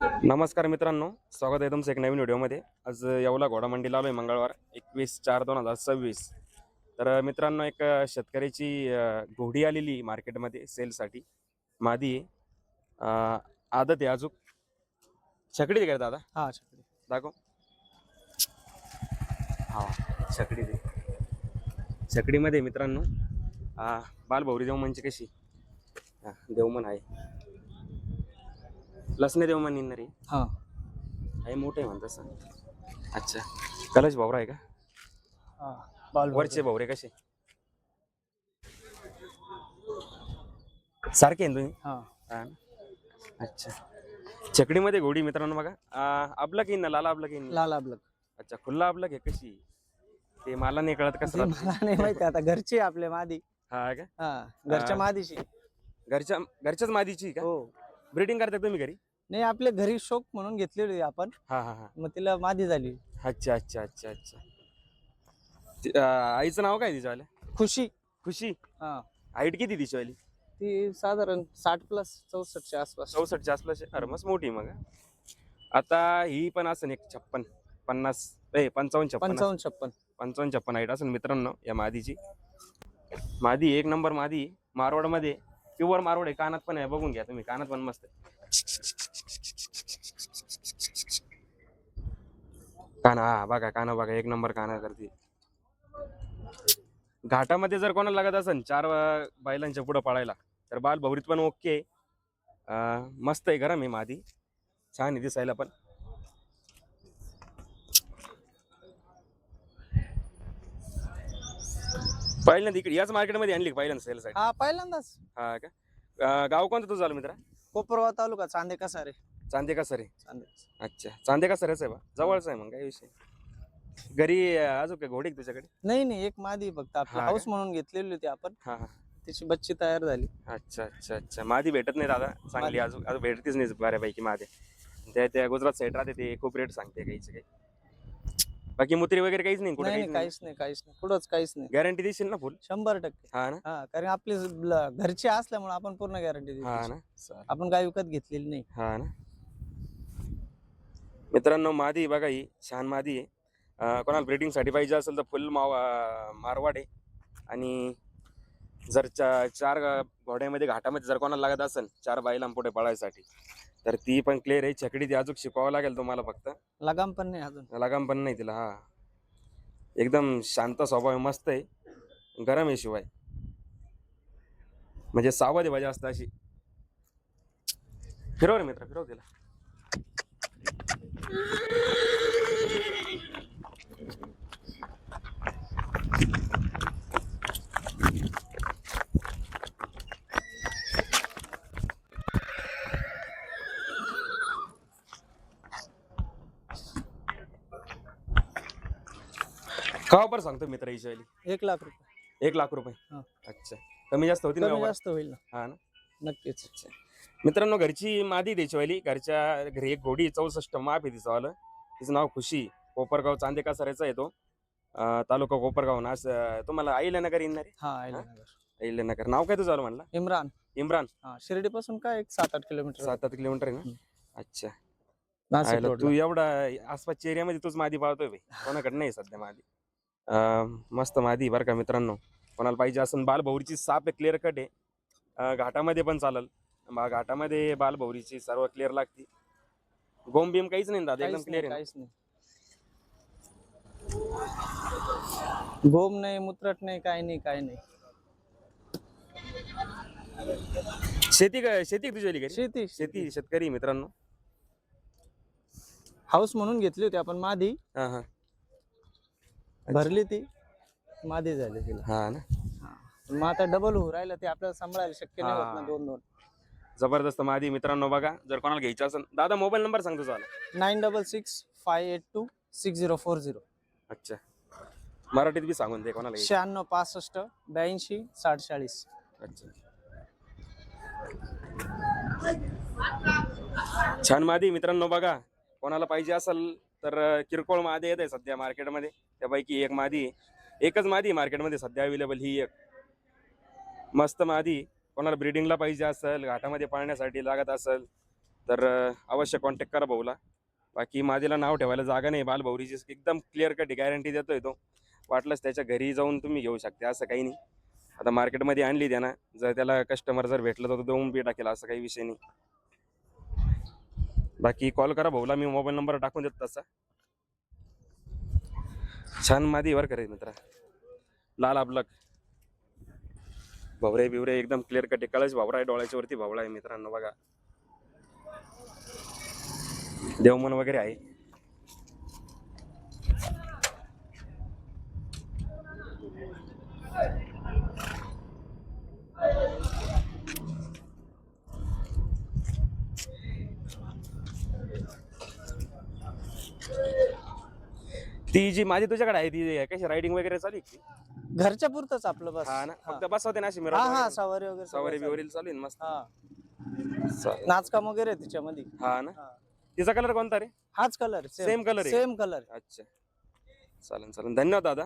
नमस्कार मित्रांनो, स्वागत आहे तुमचं एक नवीन व्हिडिओमध्ये. आज येवला घोडा मंडीला आलोय मंगळवार 21/4/2026. तर मित्रांनो, एक शेतकऱ्याची घोडी आलेली मार्केटमध्ये सेलसाठी. मादी आहे. आदत आहे अजून. छकडी आहे का दादा? हा छकडी दाखव. हा, छकडी दे. छकडीमध्ये मित्रांनो बालभौरी देवमनची कशी देवमन आहे. लसणे देवमन येणार आहे. हा आहे मोठे म्हणत तसं. अच्छा, कलश भावरा आहे का? हा बाल वरचे भावरे कसे सारखे आहे ना तुम्ही? हा हा ना? अच्छा, छकडीमध्ये घोडी मित्रांनो बघा. अबलक येईन ना, लाला अबलक येईन. लाल अबलक. अच्छा, खुल्ला अबलक आहे. कशी ते मला नाही कळत कसं ते राहतं. मला नाही माहिती, आता घरची आहे आपल्या मादी. हा का? हा घरच्या मादीची. घरच्याच मादीची का? हो, ब्रीडिंग करता तुम्ही घरी? नाही आपल्या घरी शौक म्हणून घेतलेली आपण, हा हा हा. मग तिला मादी झाली. अच्छा अच्छा अच्छा अच्छा. आईचं नाव काय तिच्यावाल्या? खुशी. खुशी. हा हाईट किती तिच्यावाली? ती साधारण 60+ 64च्या आसपास. 64च्या आसपास आहे. अरे मस्त मोठी मग. आता ही पण असेल एक 56 50 55 55 56. 55 56 हाईट असेल मित्रांनो या मादीची. मादी एक नंबर मादी. मारवाड मध्ये प्युअर मारवाड आहे. कानात पण आहे, बघून घ्या तुम्ही. कानात पण मस्त आहे. काना, हा बघा काना बघा, एक नंबर काना करते. घाटामध्ये जर कोणाला लागत असेल 4 बैलांच्या पुढे पळायला, तर बाल भौरीत पण ओके आहे. मस्त आहे, गरम आहे मादी. छान आहे दिसायला पण. पहिल्यांदा इकडे याच मार्केटमध्ये आणली पहिल्यांदा सेलसाठी? हा पहिल्यांदाच. हा का? गाव कोणतं तुझं झालं मित्रा? कोपरवा तालुका, चांदेका सारे. चांदेका सर आहे. चांदे. अच्छा, चांदेका सरच आहे बा, जवळच आहे मग, काय विषय. घरी अजून काय घोडी आहे तुझ्याकडे? नाही नाही, एक मादी फक्त आपला हा हाऊस का? म्हणून घेतलेली होती आपण. हा हा. त्याची बच्ची तयार झाली. अच्छा अच्छा अच्छा. मादी भेटत नाही दादा चांगली, मादी. अजून अजून भेटतीच नाही बऱ्यापैकी मादी. त्या गुजरात साईड राहते, ते खूप रेट सांगते काहीच काही. बाकी मुत्री वगैरे काहीच नाही कुठे? नाही नाही, काहीच नाही काहीच नाही, पुढंच काहीच नाही. गॅरंटी देशील ना फुल? 100%. हा ना? हा, कारण आपली घरची असल्यामुळे आपण पूर्ण गॅरंटी देतो. हा ना? चालेल. आपण काय विकत घेतलेली नाही. हा ना? मित्रांनो, मादी बघा, ही छान मादी आहे. कोणाला ब्रीडिंगसाठी पाहिजे असेल तर फुल मारवाड आहे. आणि जर 4 घोड्यामध्ये घाटामध्ये जर कोणाला लागत असेल 4 बैलांपुढे पळायसाठी, तर ती पण क्लिअर आहे. छकडी ती अजून शिकवावं लागेल तुम्हाला फक्त. लगाम पण नाही अजून. लगाम पण नाही तिला. हा, एकदम शांत स्वभाव आहे, मस्त आहे, गरम आहे शिवाय. म्हणजे सावध आहे जास्त अशी. फिरव रे मित्र, फिरव तिला. का पर सांगतो मित्र हिच्यावाली? 1,00,000 रुपये. 1,00,000 रुपये. हा. अच्छा, कमी जास्त होती ना कमी व्यवहार? जास्त होईल ना. हा ना? नक्कीच. अच्छा मित्रांनो, घरची मादी द्यायची. घरच्या घरी एक घोडी 64 माप आहे तिचं वालं. तिचं नाव खुशी. कोपरगाव चांदेका सरायचा आहे तो. तालुका कोपरगाव. नाश तुम्हाला अहिल्यानगर येणार आहे? हा अहिल्यानगर. अहिल्यानगर. नाव काय तुझं म्हणला? इम्रान. इम्रान. हा, शिर्डी पासून काय एक 7-8 किलोमीटर. 7-8 किलोमीटर आहे ना? हम्म. अच्छा. नाशिक आयला, रोडला. तू एवढा आसपासच्या एरियामध्ये तूच मादी पाळतोय भाई, कोणाकडे नाही सध्या मादी. मस्त मादी बरं का मित्रांनो. कोणाला पाहिजे असेल, बालभौरीची साप आहे, क्लिअर कट आहे. घाटामध्ये पण चालेल. घाटामध्ये बालभौरीची सर्व क्लिअर लागते. गोम बीम काहीच नाही दादा, एकदम काहीच क्लिअर नाही, आहे. काहीच नाही. गोम नाही, मुत्रट नाही, काय नाही, काय नाही. शेती शेती तुझी घरी? शेती शेती, शेतकरी मित्रांनो. हाऊस म्हणून घेतली होती आपण मादी. हा हा. भरली ती मादी झाली तिला. हा ना? मग आता डबल होऊ राहिलं, ते आपल्याला सांभाळायला शक्य नाही होत ना. हा. 2-2. जबरदस्त मादी मित्रांनो बघा. जर कोणाला घ्यायचं असेल, दादा मोबाईल नंबर सांगतो चालेल? 9665826040. अच्छा, मराठीत बी सांगून दे कोणाला घ्यायचं. 9665826040. अच्छा, छान मादी मित्रांनो बघा. कोणाला पाहिजे असेल तर किरकोळ मादी येत आहे सध्या मार्केटमध्ये. त्यापैकी एक मादी, एकच मादी मार्केटमध्ये सध्या अवेलेबल, ही एक मस्त मादी. कोणाला ब्रीडिंगला पाहिजे असेल, घाटामध्ये पाळण्यासाठी लागत असेल, तर अवश्य कॉन्टॅक्ट करा भाऊला. बाकी माझ्याला नाव ठेवायला जागा नाही, बालभौरीची एकदम क्लिअर कट गॅरंटी देतोय तो. वाटलंच त्याच्या घरी जाऊन तुम्ही घेऊ शकता, असं काही नाही. आता मार्केटमध्ये आणली त्यानं, जर त्याला कस्टमर जर भेटलं तर तो देऊन बी टाकेल, असं काही विषय नाही. बाकी कॉल करा भाऊला, मी मोबाईल नंबर टाकून देतो तसा. छान मादी वर करे मित्रा, लाल अबलक भवरे बिवरे एकदम क्लिअर कट कळच भावरा आहे, डोळ्याच्या वरती भावळा आहे मित्रांनो. बघा देवमन वगैरे आहे. ती जी माझी तुझ्याकडे आहे ती कशी रायडिंग वगैरे चालू आहे की? घरच्या पुरतच आपलं बस. हा ना, हा. फक्त बसवते ना अशी हा मिरवणूक हा वगैरे? सवारी वगैरे सगळं सवारी चालेल. बिवरील चालू आहे ना मस्त. हा चालेल. नाचकाम वगैरे आहे तिच्यामध्ये. हा ना, हा. तिचा कलर कोणता रे? हाच कलर सेम कलर आहे? Same colour. अच्छा, चालेल चालेल, धन्यवाद दादा.